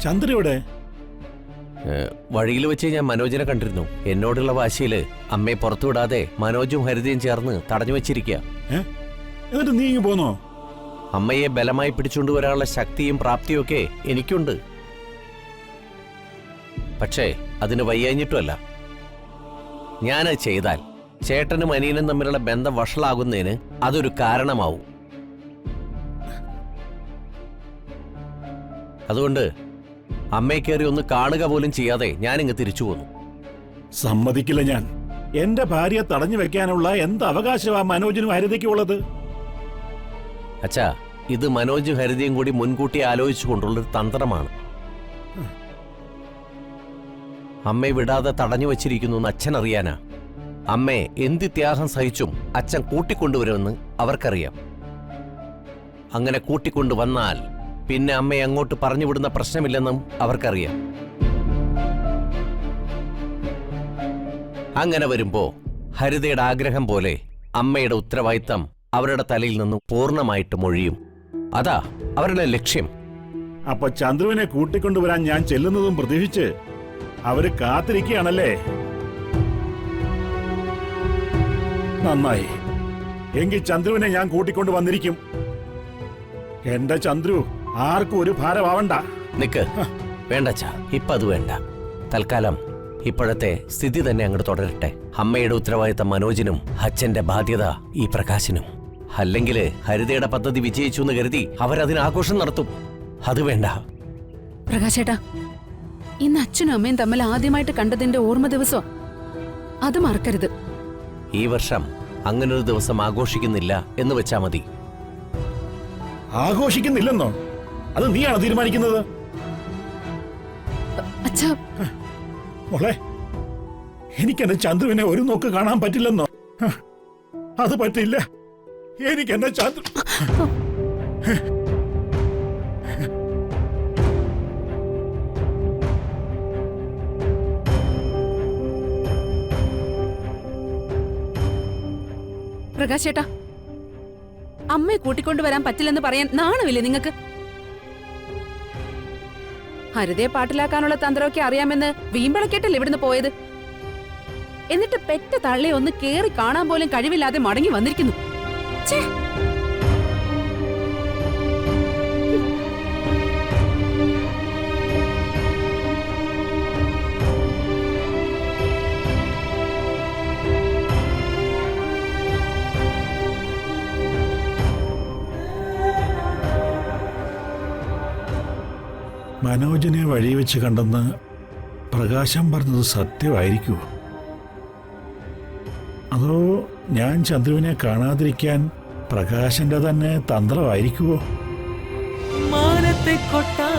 ചന്ദ്രയുടെ വഴിയിൽ വെച്ച് ഞാൻ മനോജിനെ കണ്ടിരുന്നു. എന്നോടുള്ള വാശിയില് അമ്മയെ പുറത്തുവിടാതെ മനോജും ഹരിതയും ചേർന്ന് തടഞ്ഞു വെച്ചിരിക്കുക. എന്നിട്ട് നീ ഇങ്ങ് പോന്നോ? അമ്മയെ ബലമായി പിടിച്ചുകൊണ്ടുവരാനുള്ള ശക്തിയും പ്രാപ്തിയും ഒക്കെ എനിക്കുണ്ട്. പക്ഷേ അതിന് വയ്യാഞ്ഞിട്ടുമല്ല. ഞാനത് ചെയ്താൽ ചേട്ടനും അനിയനും തമ്മിലുള്ള ബന്ധം വഷളാകുന്നതിന് അതൊരു കാരണമാവും. അതുകൊണ്ട് അമ്മയെ കയറി ഒന്ന് കാണുക പോലും ചെയ്യാതെ ഞാനിങ്ങ് തിരിച്ചു പോന്നു. സമ്മതിക്കില്ല ഞാൻ. എന്റെ ഭാര്യയെ തടഞ്ഞു വെക്കാനുള്ള എന്ത് അവകാശമാ മനോജിനും ഹരിതയ്ക്കും ഉള്ളത്? അച്ഛാ, ഇത് മനോജും ഹരിതയും കൂടി മുൻകൂട്ടി ആലോചിച്ചുകൊണ്ടുള്ളൊരു തന്ത്രമാണ്. അമ്മയെ വിടാതെ തടഞ്ഞു വച്ചിരിക്കുന്നു എന്ന് അച്ഛൻ അറിയാനാ. അമ്മയെ എന്ത് ത്യാഗം സഹിച്ചും അച്ഛൻ കൂട്ടിക്കൊണ്ടുവരുമെന്ന് അവർക്കറിയാം. അങ്ങനെ കൂട്ടിക്കൊണ്ടുവന്നാൽ പിന്നെ അമ്മയെ അങ്ങോട്ട് പറഞ്ഞുവിടുന്ന പ്രശ്നമില്ലെന്നും അവർക്കറിയാം. അങ്ങനെ വരുമ്പോ ഹരിതയുടെ ആഗ്രഹം പോലെ അമ്മയുടെ ഉത്തരവാദിത്തം അവരുടെ തലയിൽ നിന്നും പൂർണ്ണമായിട്ട് മൊഴിയും. അതാ അവരുടെ ലക്ഷ്യം. അപ്പൊ ചന്ദ്രുവിനെ കൂട്ടിക്കൊണ്ടുവരാൻ ഞാൻ ചെല്ലുന്നതും പ്രതീക്ഷിച്ച് അവര് കാത്തിരിക്കുകയാണല്ലേ? നന്നായി. എങ്കിൽ ചന്ദ്രുവിനെ ഞാൻ കൂട്ടിക്കൊണ്ടു വന്നിരിക്കും. എന്റെ ചന്ദ്രു ആർക്കും ഒരു ഭാരമാവണ്ട. നിക്ക്, വേണ്ടച്ചാ, ഇപ്പൊ അത് വേണ്ട. തൽക്കാലം ഇപ്പോഴത്തെ സ്ഥിതി തന്നെ അങ്ങോട്ട് തുടരട്ടെ. അമ്മയുടെ ഉത്തരവാദിത്തം മനോജിനും അച്ഛന്റെ ബാധ്യത ഈ പ്രകാശിനും. അല്ലെങ്കിൽ ഹരിതയുടെ പദ്ധതി വിജയിച്ചു എന്ന് കരുതി അവരതിന് ആഘോഷം നടത്തും. അത് വേണ്ട. പ്രകാശേട്ടാ, ഇന്ന് അച്ഛനും അമ്മയും തമ്മിൽ ആദ്യമായിട്ട് കണ്ടതിന്റെ ഓർമ്മ ദിവസം, അത് മറക്കരുത്. ഈ വർഷം അങ്ങനൊരു ദിവസം ആഘോഷിക്കുന്നില്ല എന്ന് വെച്ചാ മതി. ആഘോഷിക്കുന്നില്ലെന്നോ? അത് നീയാണ് തീരുമാനിക്കുന്നത്. അച്ഛാ, മോളെ, എനിക്കെന്റെ ചന്ദ്രുവിനെ ഒരു നോക്ക് കാണാൻ പറ്റില്ലെന്നോ? അത് പറ്റില്ല. എനിക്കെന്റെ ചന്ദ്രു പ്രകാശേട്ടാ, അമ്മയെ കൂട്ടിക്കൊണ്ടുവരാൻ പറ്റില്ലെന്ന് പറയാൻ നാണമില്ലേ നിങ്ങൾക്ക്? ഹരിതയെ പാട്ടിലാക്കാനുള്ള തന്ത്രമൊക്കെ അറിയാമെന്ന് വീമ്പളക്കേട്ടല്ലേ ഇവിടുന്ന് പോയത്. എന്നിട്ട് പെറ്റ തള്ളയെ ഒന്ന് കേറി കാണാൻ പോലും കഴിവില്ലാതെ മടങ്ങി വന്നിരിക്കുന്നു. ഛേ! മനോജിനെ വഴി വെച്ച് കണ്ടെന്ന് പ്രകാശം പറഞ്ഞത് സത്യമായിരിക്കുമോ? അതോ ഞാൻ ചന്ദ്രുവിനെ കാണാതിരിക്കാൻ പ്രകാശന്റെ തന്നെ തന്ത്രമായിരിക്കുമോ? മാനത്തെ കൊട്ടാ